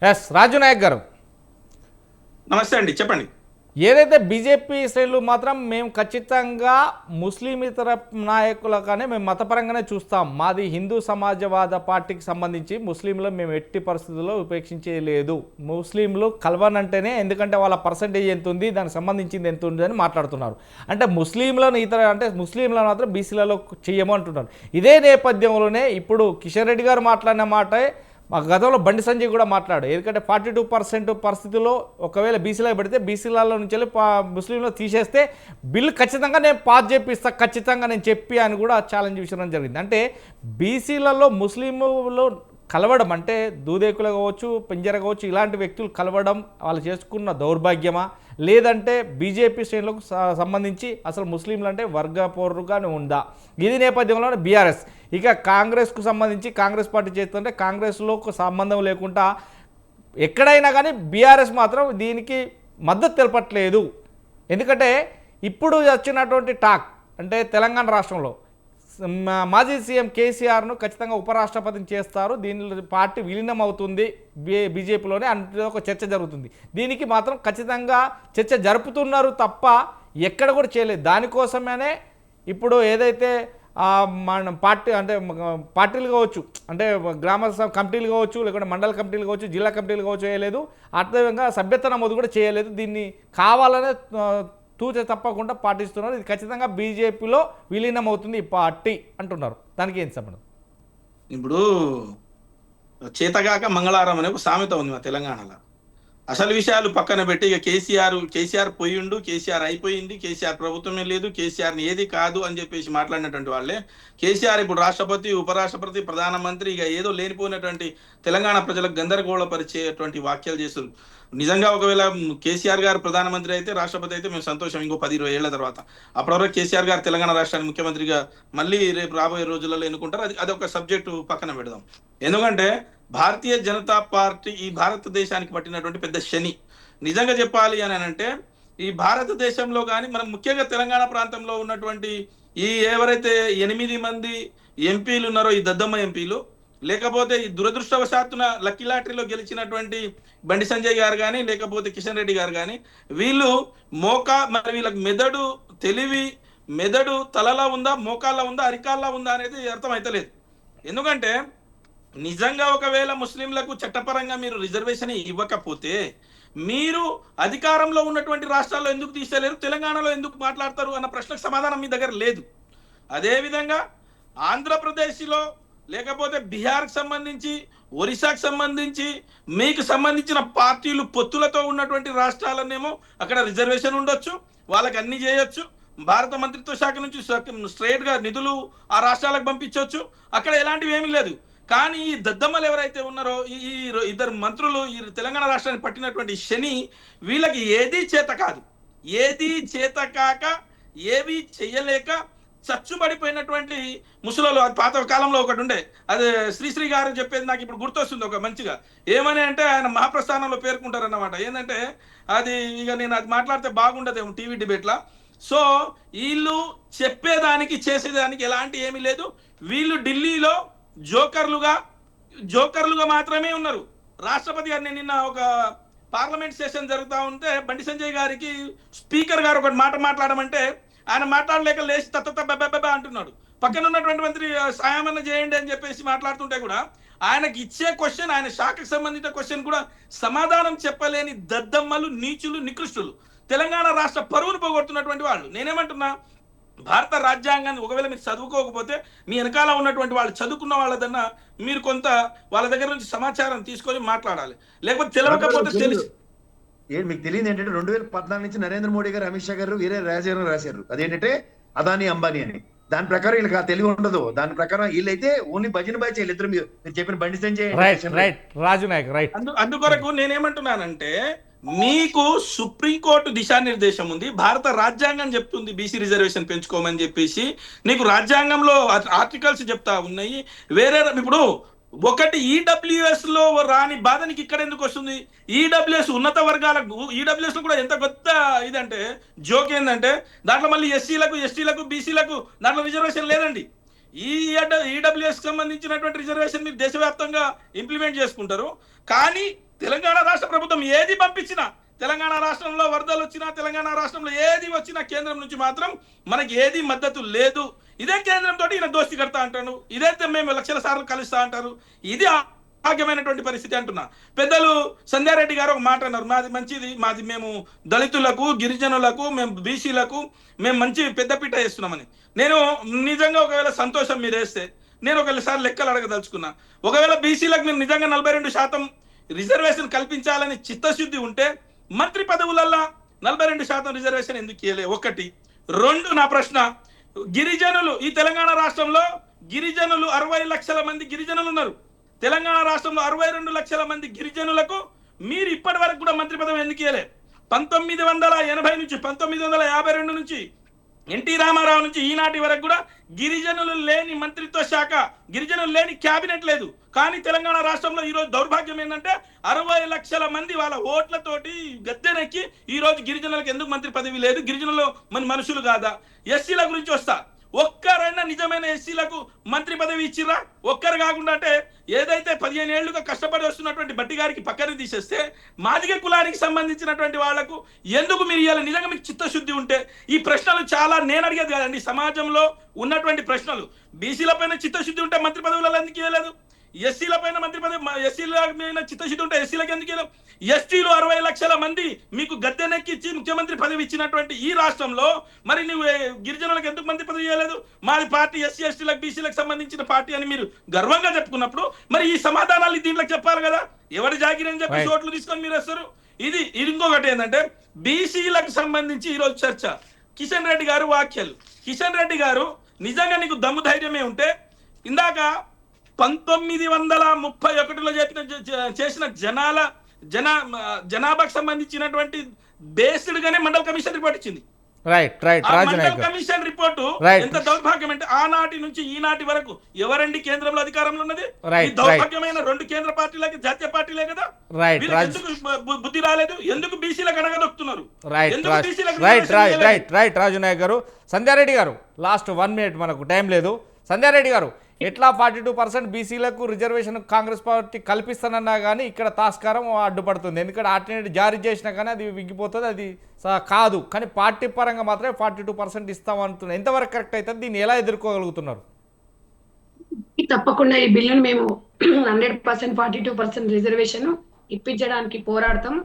Yes రాజు నాయక్ గారు, నమస్తే అండి, చెప్పండి. ఏదైతే బీజేపీ శ్రేణులు మాత్రం మేము ఖచ్చితంగా ముస్లిమేతర నాయకులగానే మేము మతపరంగానే చూస్తాం, మాది హిందూ సమాజవాద పార్టీకి సంబంధించి ముస్లింలు మేము ఎట్టి పరిస్థితుల్లో ఉపేక్షించలేదు, ముస్లింలు కలవనంటేనే, ఎందుకంటే వాళ్ళ పర్సంటేజ్ ఎంత ఉంది, దానికి సంబంధించింది ఎంత ఉంది అని మాట్లాడుతున్నారు. అంటే ముస్లింలను అంటే ముస్లింలను మాత్రం బీసీలలో చెయ్యము అంటున్నారు. ఇదే నేపథ్యంలోనే ఇప్పుడు కిషన్ రెడ్డి గారు మాట్లాడిన మాటే మా గతంలో బండి సంజయ్ కూడా మాట్లాడు, ఎందుకంటే 42% పరిస్థితుల్లో ఒకవేళ బీసీలో పెడితే బీసీలలో నుంచి వెళ్ళి ముస్లింలో తీసేస్తే బిల్లు ఖచ్చితంగా నేను పాస్ చేపిస్తా, ఖచ్చితంగా నేను చెప్పి అని కూడా ఛాలెంజ్ విషయం జరిగింది. అంటే బీసీలలో ముస్లింలు కలవడం అంటే దూదేకులు కావచ్చు, పింజర కావచ్చు, ఇలాంటి వ్యక్తులు కలవడం వాళ్ళు చేసుకున్న దౌర్భాగ్యమా, లేదంటే బీజేపీ శ్రేణులకు సంబంధించి అసలు ముస్లింలు అంటే వర్గపోరుగానే ఉందా? ఇది నేపథ్యంలో బీఆర్ఎస్ ఇక కాంగ్రెస్కు సంబంధించి కాంగ్రెస్ పార్టీ చేస్తుంటే కాంగ్రెస్లో సంబంధం లేకుండా ఎక్కడైనా కానీ బీఆర్ఎస్ మాత్రం దీనికి మద్దతు తెలపట్లేదు. ఎందుకంటే ఇప్పుడు వచ్చినటువంటి టాక్ అంటే తెలంగాణ రాష్ట్రంలో మాజీ సీఎం కేసీఆర్ను ఖచ్చితంగా ఉపరాష్ట్రపతిని చేస్తారు, దీని పార్టీ విలీనం అవుతుంది బీజేపీలోనే అంటే ఒక చర్చ జరుగుతుంది. దీనికి మాత్రం ఖచ్చితంగా చర్చ జరుపుతున్నారు తప్ప ఎక్కడ కూడా చేయలేదు. దానికోసమనే ఇప్పుడు ఏదైతే మన పార్టీ అంటే పార్టీలు కావచ్చు, అంటే గ్రామ కమిటీలు కావచ్చు, లేకుంటే మండల కమిటీలు కావచ్చు, జిల్లా కమిటీలు కావచ్చు చేయలేదు, అర్థంగా సభ్యత నమోదు కూడా చేయలేదు. దీన్ని కావాలనే తూచ తప్పకుండా పాటిస్తున్నారు. ఇది ఖచ్చితంగా బీజేపీలో విలీనం అవుతుంది ఈ పార్టీ అంటున్నారు. దానికి ఏం సంబంధం? ఇప్పుడు చేతగాక మంగళారం అనే ఒక సామెత ఉంది మా తెలంగాణలో. అసలు విషయాలు పక్కన పెట్టి ఇక కేసీఆర్ పోయిండు, కేసీఆర్ అయిపోయింది, కేసీఆర్ ప్రభుత్వమే లేదు, కేసీఆర్ని ఏది కాదు అని చెప్పేసి మాట్లాడినటువంటి వాళ్ళే కేసీఆర్ ఇప్పుడు రాష్ట్రపతి, ఉపరాష్ట్రపతి, ప్రధానమంత్రి, ఇక ఏదో లేనిపోయినటువంటి తెలంగాణ ప్రజలకు గందరగోళపరిచేటువంటి వ్యాఖ్యలు చేస్తారు. నిజంగా ఒకవేళ కేసీఆర్ గారు ప్రధానమంత్రి అయితే, రాష్ట్రపతి అయితే మేము సంతోషం, ఇంకో 10-20 ఏళ్ల తర్వాత. అప్పటివరకు కేసీఆర్ గారు తెలంగాణ రాష్ట్రానికి ముఖ్యమంత్రిగా మళ్ళీ రేపు రాబోయే రోజులలో ఎన్నుకుంటారు. అది ఒక సబ్జెక్టు పక్కన పెడదాం. ఎందుకంటే భారతీయ జనతా పార్టీ ఈ భారతదేశానికి పట్టినటువంటి పెద్ద శని. నిజంగా చెప్పాలి అని అంటే ఈ భారతదేశంలో కానీ మనం ముఖ్యంగా తెలంగాణ ప్రాంతంలో ఉన్నటువంటి ఈ ఎవరైతే 8 మంది ఎంపీలు ఉన్నారో, ఈ దద్దమ్మ ఎంపీలు, లేకపోతే ఈ దురదృష్టవశాత్తున లక్కీ లాటరీలో గెలిచినటువంటి బండి సంజయ్ గారు కానీ, లేకపోతే కిషన్ రెడ్డి గారు కానీ, వీళ్ళు మరి వీళ్ళకి మెదడు తెలివి, మెదడు తలలో ఉందా, మోకాల్లో ఉందా, అరికాల్లో ఉందా అనేది అర్థమైతలేదు. ఎందుకంటే నిజంగా ఒకవేళ ముస్లింలకు చట్టపరంగా మీరు రిజర్వేషన్ ఇవ్వకపోతే మీరు అధికారంలో ఉన్నటువంటి రాష్ట్రాల్లో ఎందుకు తీసేలేరు, తెలంగాణలో ఎందుకు మాట్లాడతారు అన్న ప్రశ్నకు సమాధానం మీ దగ్గర లేదు. అదేవిధంగా ఆంధ్రప్రదేశ్లో, లేకపోతే బీహార్కి సంబంధించి, ఒరిస్సాకు సంబంధించి, మీకు సంబంధించిన పార్టీలు పొత్తులతో ఉన్నటువంటి రాష్ట్రాలనేమో అక్కడ రిజర్వేషన్ ఉండొచ్చు, వాళ్ళకి అన్ని చేయొచ్చు, భారత మంత్రిత్వ శాఖ నుంచి స్ట్రైట్గా నిధులు ఆ రాష్ట్రాలకు పంపించవచ్చు, అక్కడ ఎలాంటివి ఏమీ లేదు. కానీ ఈ దద్దమ్మలు ఎవరైతే ఉన్నారో, ఈ ఇద్దరు మంత్రులు, ఈ తెలంగాణ రాష్ట్రాన్ని పట్టినటువంటి శని, వీళ్ళకి ఏదీ చేత కాదు, ఏదీ చేత కాక, ఏవి చెయ్యలేక చచ్చుబడిపోయినటువంటి ముసలోళ్ళు. అది పాత కాలంలో ఒకటి ఉండే, అది శ్రీశ్రీ గారు చెప్పేది నాకు ఇప్పుడు గుర్తొస్తుంది ఒక మంచిగా. ఏమని అంటే ఆయన మహాప్రస్థానంలో పేర్కొంటారన్నమాట. ఏంటంటే అది ఇక నేను అది మాట్లాడితే బాగుండదేమో టీవీ డిబేట్లా. సో వీళ్ళు చెప్పేదానికి చేసేదానికి ఎలాంటి ఏమీ లేదు. వీళ్ళు ఢిల్లీలో జోకర్లుగా మాత్రమే ఉన్నారు. రాష్ట్రపతి గారిని నిన్న ఒక పార్లమెంట్ సెషన్ జరుగుతూ ఉంటే బండి సంజయ్ గారికి స్పీకర్ గారు ఒక మాట మాట్లాడమంటే ఆయన మాట్లాడలేక లేచి తత్త అంటున్నాడు. పక్కన ఉన్నటువంటి మంత్రి సాయమన్న చేయండి అని చెప్పేసి మాట్లాడుతుంటే కూడా ఆయనకి ఇచ్చే క్వశ్చన్, ఆయన శాఖకు సంబంధించిన క్వశ్చన్ కూడా సమాధానం చెప్పలేని దద్దమ్మలు, నీచులు, నికృష్టులు, తెలంగాణ రాష్ట్ర పరువును పోగొడుతున్నటువంటి వాళ్ళు. నేనేమంటున్నా, భారత రాజ్యాంగాన్ని ఒకవేళ మీరు చదువుకోకపోతే మీ వెనకాల ఉన్నటువంటి వాళ్ళు చదువుకున్న వాళ్ళదన్నా మీరు కొంత వాళ్ళ దగ్గర నుంచి సమాచారం తీసుకొని మాట్లాడాలి. లేకపోతే తెలియకపోతే తెలిసి మీకు తెలియదు ఏంటంటే 2014 నుంచి నరేంద్ర మోడీ గారు, అమిత్ షా గారు వేరే రాశారు. అదేంటంటే అదానీ అంబానీ అని. దాని ప్రకారం వీళ్ళకి తెలివి ఉండదు. దాని ప్రకారం వీళ్ళైతే ఓన్లీ భజన బాయ్ చేయాలి. ఇద్దరు మీరు చెప్పిన బండి సంజయ్ రాజు నాయక్ రైట్. అందుకొరకు నేనేమంటున్నానంటే, మీకు సుప్రీంకోర్టు దిశానిర్దేశం ఉంది, భారత రాజ్యాంగం చెప్తుంది బీసీ రిజర్వేషన్ పెంచుకోమని చెప్పేసి. నీకు రాజ్యాంగంలో ఆర్టికల్స్ చెప్తా ఉన్నాయి. వేరే ఇప్పుడు ఒకటి ఈడబ్ల్యూఎస్ లో రాని బాధ నీకు ఇక్కడ ఎందుకు వస్తుంది? ఈడబ్ల్యూఎస్ ఉన్నత వర్గాలకు, ఈడబ్ల్యూఎస్ లో కూడా ఎంత కొత్త ఇదంటే జోక్ ఏంటంటే దాంట్లో మళ్ళీ ఎస్సీలకు, ఎస్టీలకు, బీసీలకు దాంట్లో రిజర్వేషన్ లేదండి. ఈ ఈడబ్ల్యూఎస్ సంబంధించినటువంటి రిజర్వేషన్ మీరు దేశవ్యాప్తంగా ఇంప్లిమెంట్ చేసుకుంటారు. కానీ తెలంగాణ రాష్ట్ర ప్రభుత్వం ఏది పంపించినా, తెలంగాణ రాష్ట్రంలో వరదలు వచ్చినా, తెలంగాణ రాష్ట్రంలో ఏది వచ్చినా కేంద్రం నుంచి మాత్రం మనకి ఏది మద్దతు లేదు. ఇదే కేంద్రంతో ఈయన దోస్తి కడతా అంటాను, ఇదైతే మేము లక్షల సార్లు కలుస్తా అంటారు. ఇది భాగ్యమైనటువంటి పరిస్థితి అంటున్నా. పెద్దలు సంధ్యారెడ్డి గారు ఒక మాట అన్నారు, మాది మంచిది, మాది మేము దళితులకు, గిరిజనులకు, మేము బీసీలకు మేము మంచి పెద్దపీట వేస్తున్నామని. నేను నిజంగా ఒకవేళ సంతోషం మీరు వేస్తే నేను ఒకసారి లెక్కలు అడగదలుచుకున్నా. ఒకవేళ బీసీలకు మీరు నిజంగా 42% రిజర్వేషన్ కల్పించాలని చిత్తశుద్ధి ఉంటే మంత్రి పదవులల్లో 42% రిజర్వేషన్ ఎందుకు ఇవ్వలే? ఒకటి. రెండు, నా ప్రశ్న, గిరిజనులు ఈ తెలంగాణ రాష్ట్రంలో గిరిజనులు 60 లక్షల మంది గిరిజనులు ఉన్నారు. తెలంగాణ రాష్ట్రంలో 62 లక్షల మంది గిరిజనులకు మీరు ఇప్పటి వరకు కూడా మంత్రి పదవి ఎందుకు ఇవ్వలే? 1980 నుంచి 1952 నుంచి ఎన్టీ రామారావు నుంచి ఈనాటి వరకు కూడా గిరిజనులు లేని మంత్రిత్వ శాఖ, గిరిజనులు లేని క్యాబినెట్ లేదు. కానీ తెలంగాణ రాష్ట్రంలో ఈరోజు దౌర్భాగ్యం ఏంటంటే 60 లక్షల మంది వాళ్ళ ఓట్లతోటి గద్దెనెక్కి ఈరోజు గిరిజనులకు ఎందుకు మంత్రి పదవి లేదు? గిరిజనులు మన మనుషులు కాదా? ఎస్సీల గురించి వస్తా, ఒక్కరైనా నిజమైన ఎస్సీలకు మంత్రి పదవి ఇచ్చిరా? ఒక్కరు కాకుండా అంటే ఏదైతే 15 ఏళ్లుగా కష్టపడి వస్తున్నటువంటి బట్టి గారికి పక్కన తీసేస్తే మాదిగ కులానికి సంబంధించినటువంటి వాళ్లకు ఎందుకు మీరు ఇవ్వాలి? నిజంగా మీకు చిత్తశుద్ధి ఉంటే ఈ ప్రశ్నలు చాలా నేను అడిగేది కాదండి, సమాజంలో ఉన్నటువంటి ప్రశ్నలు. బీసీల పైన చిత్తశుద్ధి ఉంటే మంత్రి పదవులలో ఎందుకు ఇవ్వలేదు? ఎస్సీల పైన మంత్రి పదవి, ఎస్సీల మీద చిత్తశుద్ధి ఉంటే ఎస్సీలకు ఎందుకు ఇవ్వలేదు? ఎస్టీలు 60 లక్షల మంది మీకు గద్దెనెక్కిచ్చి ముఖ్యమంత్రి పదవి ఇచ్చినటువంటి ఈ రాష్ట్రంలో మరి నువ్వు గిరిజనులకు ఎందుకు మంత్రి పదవి ఇవ్వలేదు? మాది పార్టీ ఎస్సీ ఎస్టీలకు బీసీలకు సంబంధించిన పార్టీ అని మీరు గర్వంగా చెప్పుకున్నప్పుడు మరి ఈ సమాధానాలు దీంట్లో చెప్పాలి కదా. ఎవరి జాగిరి అని చెప్పి చోట్లు తీసుకొని మీరు వస్తారు. ఇది ఇంకొకటి ఏంటంటే బీసీలకు సంబంధించి ఈరోజు చర్చ, కిషన్ రెడ్డి గారు వ్యాఖ్యలు. కిషన్ రెడ్డి గారు నిజంగా నీకు దమ్ము ధైర్యమే ఉంటే ఇందాక 1931లో చేసిన జనాభాకు సంబంధించినటువంటి బేస్డ్ గానే మండల్ కమిషన్ రిపోర్ట్ ఇచ్చింది. మండల్ కమిషన్ రిపోర్టు ఎంత దౌర్భాగ్యం అంటే ఆనాటి నుంచి ఈనాటి వరకు ఎవరండి కేంద్రంలో అధికారంలో ఉన్నది? ఈ దౌర్భాగ్యమైన 2 కేంద్ర పార్టీలకి, జాతీయ పార్టీలే కదా. ఎందుకు బుద్ధి రాలేదు? ఎందుకు బీసీలకు అడగదొక్కుతున్నారు? రాజు నాయక్ గారు, సంధ్యారెడ్డి గారు లాస్ట్ 1 మినిట్, మనకు టైం లేదు. సంధ్యారెడ్డి గారు, ఎట్లా 42% బీసీలకు రిజర్వేషన్ కాంగ్రెస్ పార్టీ కల్పిస్తానన్నా కానీ ఇక్కడ తాస్కారం అడ్డుపడుతుంది. ఎందుకంటే ఆల్టర్నేటివ్ జారీ చేసినా కానీ అది విగ్గిపోతుంది, అది కాదు. కానీ పార్టీ పరంగా మాత్రమే 42% ఇస్తామంటున్నారు. ఎంతవరకు కరెక్ట్ అవుతుంది? దీన్ని ఎలా ఎదుర్కోగలుగుతున్నారు? తప్పకుండా ఈ బిల్లును మేము 100% 42% రిజర్వేషన్ ఇప్పించడానికి పోరాడతాం.